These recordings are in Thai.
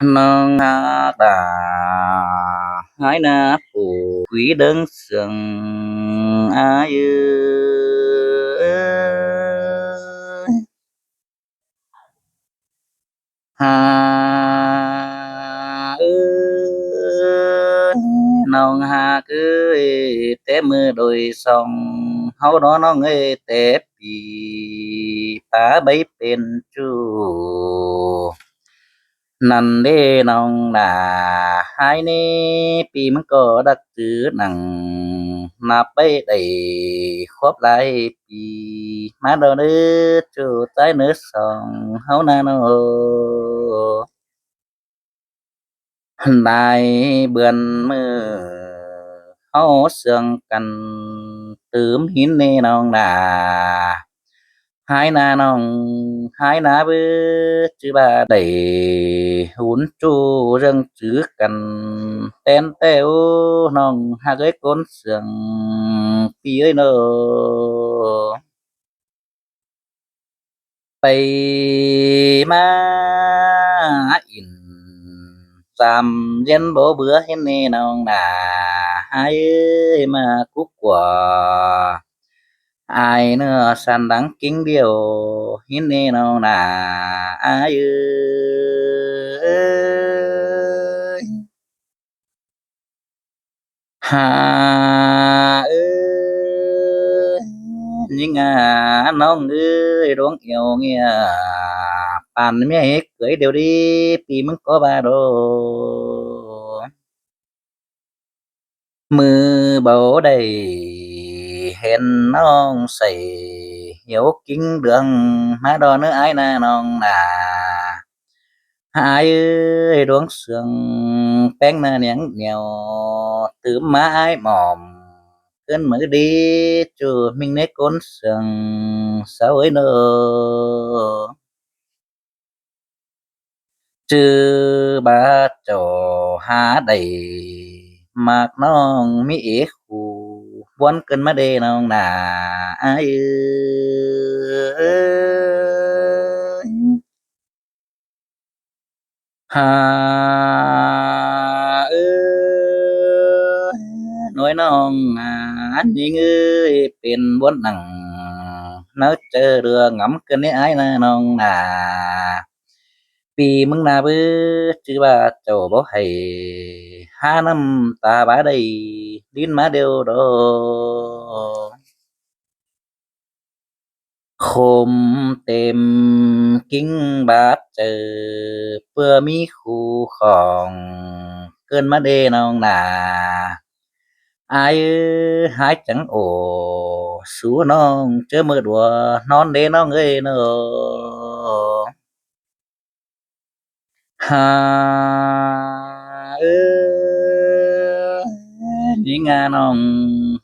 Nâng đà hái na phù quý đơn sừng ai ha nông ha cứ té mưa đôi sông hấu đó nó nghe té pì phá bấy bên chuนั่นเด้น้องหน้าหายนี้ปีมันก็ดักจือหนังนับไปได้ครบหลายปีมาดอเด้อจูใต้เนื้อสองเฮานาโนได้เบือนมือเฮาเสื่องกันตืมหินในน้องหน้าhai na nong hai na bư chứ bà đẩy hún chu răng chữ cần tên teo nong ha cái con sườn pi ơi nơ bay ma in giảm dân bố bữa hết nè nong nà hai ơi mà cúc quả ai nữa san đắng kính điều hiến nê nào nà ai ơi hà ơi nhưngน้องเอ้ยร้องเอวเงียป่านแม่เฮ็ดเกยเดี๋ยวนี้ปีมึงก็บาโดมือเบาได้เห็นน้องใส่เหี่ยวกิ้งเดืองมาดอเนื้ออ้ายนาน้องนาหายเอ้ยดวงเสืองแป้งหน้าเหนียงเหนียวตื่มมาอ้ายหม่อมเกินมือดีจูมิงในก้นเสืองเศร้าเอ้ยเนอจือบาจอหาได้มากน้องมีเอกคู่วนเกินมาเดน้องหน้าอ้ายเอ้ยหาเอ้ยน้อยน้องอันยิงเอ้ยเป็นบนหนังเนาเจอเรือngẫมเกินในอ้ายนะน้องหน้าปีมึงน่าเบิดจือว่าเจ้าบ่ให้หาน้ำตาบาได้ลิ้นมาเดียวดอกคมเต็มกิ้งบาดเจอเพื่อมีคู่ของเกินมาเด้น้องหน้าอ้ายเอ้ยหายจังโอสู้น้องเจอมือดัวนอนเด้น้องเอ้ยเนาะ หาเอ้ยนี่งาน้อง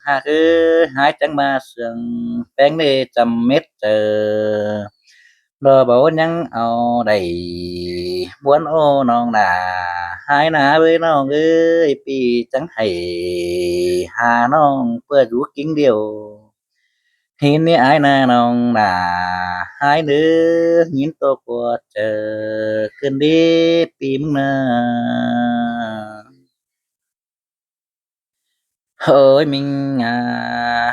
หากเอ้ยหายจังมาเสื่องแป้งได้จำเม็ดเจอรอบ่ยังเอาได้บวนโอ้น้องน่าหายหน้าเว้ยน้องเอ้ยปีจังให้หาน้องเพื่ออยู่กิ้งเดียวหินนี่อายนาน้องน่าหายเด้อยินโตกว่าเจอคืนดีปีมึงนาเฮ้ยมิง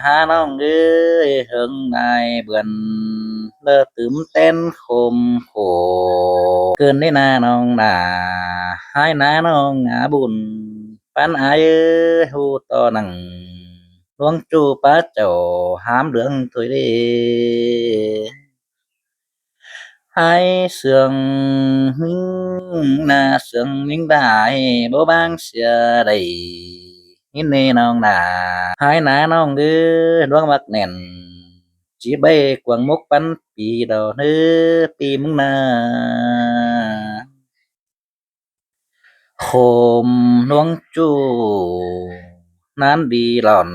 หาน้องเอ้ยเฮิงนายเบือนเลอตึมเต้นคมโขเกินได้นาน้องน่าหายนาน้องบุญปานอายเอ้ยฮู้ต่อหนังหลวงจูป้าเจ้าหามเรื่องถวยเดhai sườn na sườn những đại bố bang xưa đầy nhìn nê nong nà hai ná nong ư đoan mặt nền chỉ bay quăng mốc bắn pì đò nữ pì mưng na khom nuông chu nan đi lòn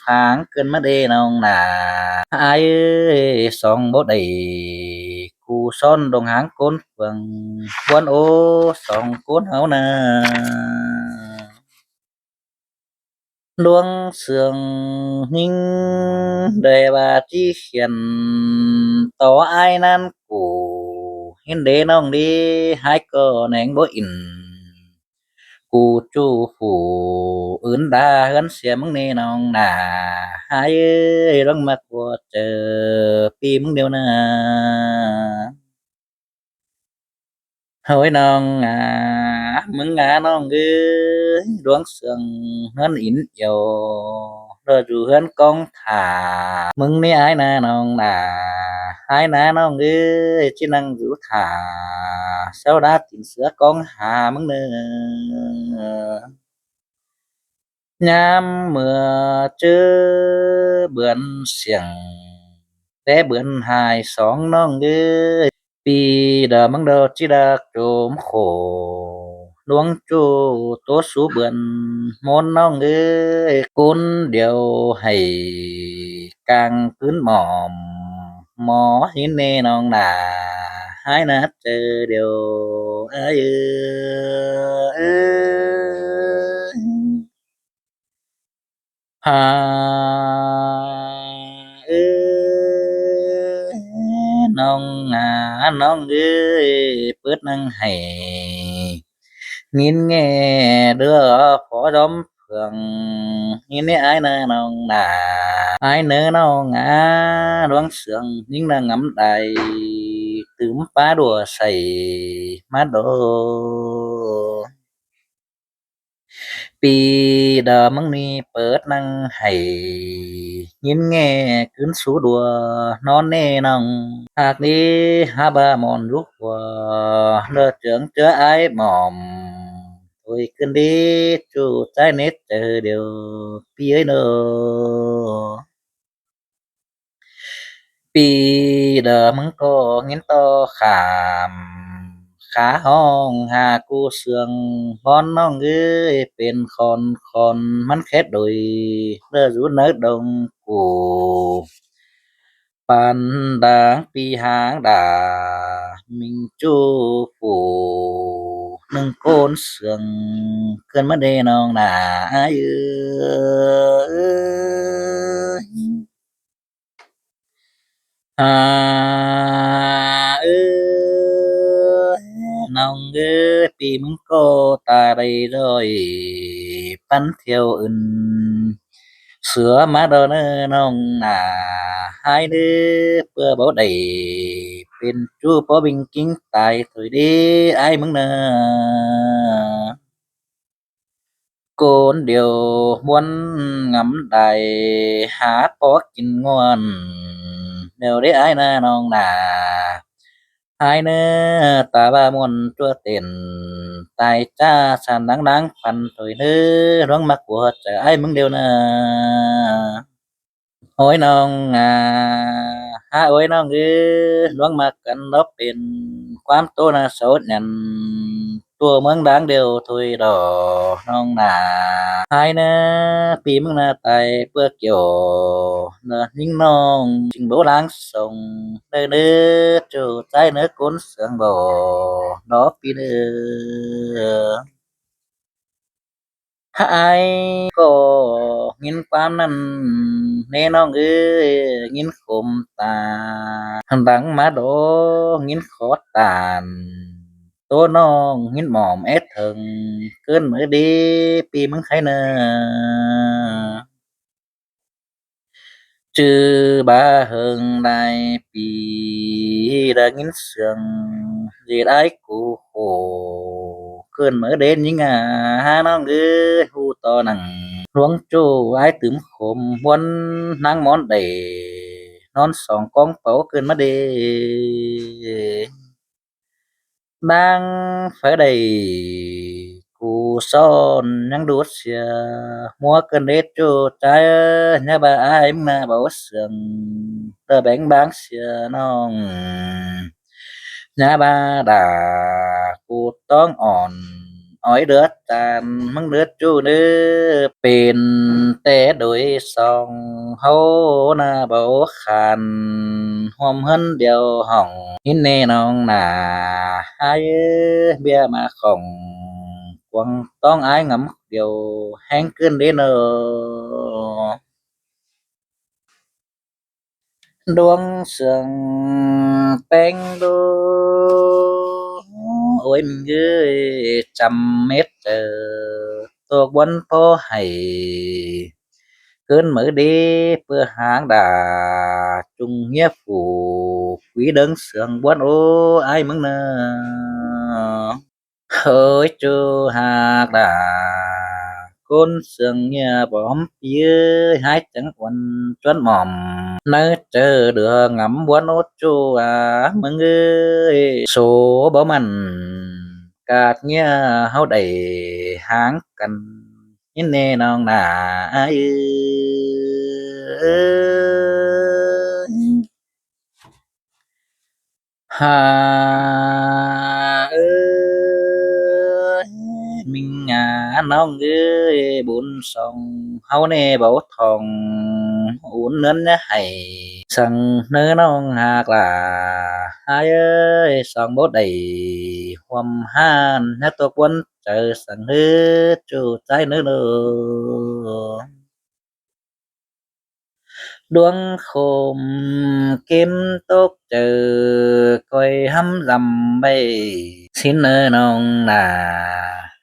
pháng cơn mất đê nong nà ai ơi song bố đầy cụ son đồng háng côn phường quân ô song côn háo na luông sương hình đề bà chi khiển tỏ ai nan cụ เห็นเด้น้องดีหายก็แหนงบ่อินกูจู้ผู้อื่นด่าเฮือนเสียมึงนี่น้องน่าหายเอ้ยลองมากว่าเจอปีมึงเดียวนะโhối non mừng non ơi đoán sương hân in dầu rồi rủ hân con thả mừng ni ai na non nà ai na non ơi chỉ năng rủ thả sau đó tìm sữa con hà mừng nơ nhám mưa chớ bướn xiềng té bướn hai sóng non ơi Pi đờ măng đờ chi đà trồm khổ luống chu tố sú bươn môn nong ơi cún điều hay càng cướn mòm mò hin nê nong nà hai nát chờ điều ơi hàน้องน้องเอ้ยเปิดหนังให้งินแง่เด้อขอดอมเพื่องงินนี่อ้ายนะน้องน่ะอ้ายเน้อน้องดวงเสืองยิ่งน่ะงำใดตื่มป้าดัวใส่มาโดปีดามึงนี่เปิดหนังให้ยินแง่ขึ้นสู่ดัวนอนแน่น้อง hạt đi ha ba mòn rút qua lơ trưởng chớ ái mòm tôi cơn đi chu trái nét chờ điều pi ấy nơ pi đờ mắng co nghiến to khảm khá hong hà cu sương conน้องเอ้ยเป็นคนมันแค่โดยเด้อรู้เนื้อดงกู Pan đáng pi háng đà mình chu phủ nâng côn sương cơn mất đê nong nà ai ơi ơi nong ơi pi mừng cô ta đây rồi pan theo ưng sữa má đơ nơ nong nà hai đứa bơ bảo đầyเป็นจู้ปอบิงกิ้งตายถอยเด้อ้ายมึงเนอโกนเดียวม่วนงำใดหาปอกินง่วนเดี๋ยวได้อ้ายนะน้องน่ะอ้ายเน้อตาบ้าม่วนจั่วเต้นตายจ้าสานดังๆปันถอยเด้อร้องมักบ่จะอ้ายมึงเดียวนะ Ôi non ôi non loáng mặt cảnh đóเป็นความโตนะโสดนั่นตัวเมืองดังเดียวถุยดอกน้องนาหายนะปีมึงนะตายเปื้อเกี่ยวนะยิ่งน้องจึงบ่ล้างส่งเด้อเด้อจูใจเนื้อก้นเสืองบ่ดอกปีเด้อ Hãy có nghìn quan năn nê nó ngư nghìn khổm tà đắng má đố nghìn khó tàn tố nó nghìn mỏm ép thần cơn mới đi pi mừng khai nơ chư ba hương đại pi đã nghìn sương gì đái cụ khổ cơn mới đến những ha nó ngư hu to nằng luống chu ai tửm khổm muốn nang món đầy non sòng con phấu cơn mất đi đang phải đầy cụ son nhang đuốt xìa mua cơn đết chu trái nhà bà ai mà bảo sườn tờ bánh bán xìa non nhà bà đà cụต้องอ่อนอ้อยเดือดตานมึงเดือดจู้เด้อเป็นแต่โดยสองเฮาน่ะบ่คันร่วมหันเดียวห้องหินแน่น้องน่ะอายเอ้ยเบี้ยมาของกวางต้องอายงำเดียวแฮงขึ้นเด้อเนาะ ดวงเสืองแป้งโดโอ้ยมึงเอ้ยจำเม็ดตกบนพอให้cơn mở đi bữa hàng đà chung nghĩa phủ quý đơn sương buồn ô ai mừng nơ hỡi chu hạc đà côn sương nhà bóm phía hai chẳng quần chuẩn mỏm nơi chờ đưa ngắm buồn ô chu mừng ơi số bó mình cạt nghĩa hao đầy hàng cần nhìn nè nong nà ai hà mình nong ơi bốn sông hao nè bảo thòng uốn nến hay sang nơ nong hạc là ai ơi song bố đầy hoàm han hát to quân chờ sang hết chu trái nơ nơดวงโคมเก็มตกเจอก้อยหำลำใบสินเนอน้องนา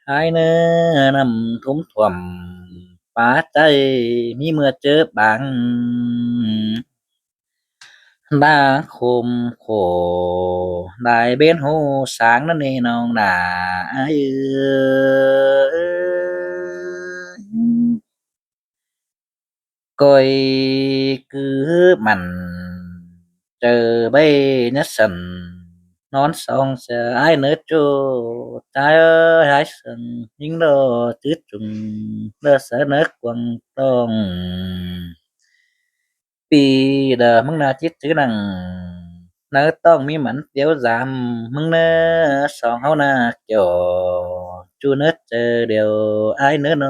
หายเนอนำทุ่มท่วมปาใจมีเมื่อเจอบางดาคมโคได้เบ็นหูสางนั่นนี่น้องนาเอ้ย coi cứ mặn chờ bây nhất sần nón song sẽ ai nữa cho trái ơi hái sần những đồ tít trùng đơ sẽ nước quăng tôngปีเด้อมึงน่าจิตถือนังเนอต้องมีหมันเดี๋ยวจำมึงเน้อสองเฮาน่าเกี่ยวจูเน้อเจอเดี๋ยวอ้ายเน้อโน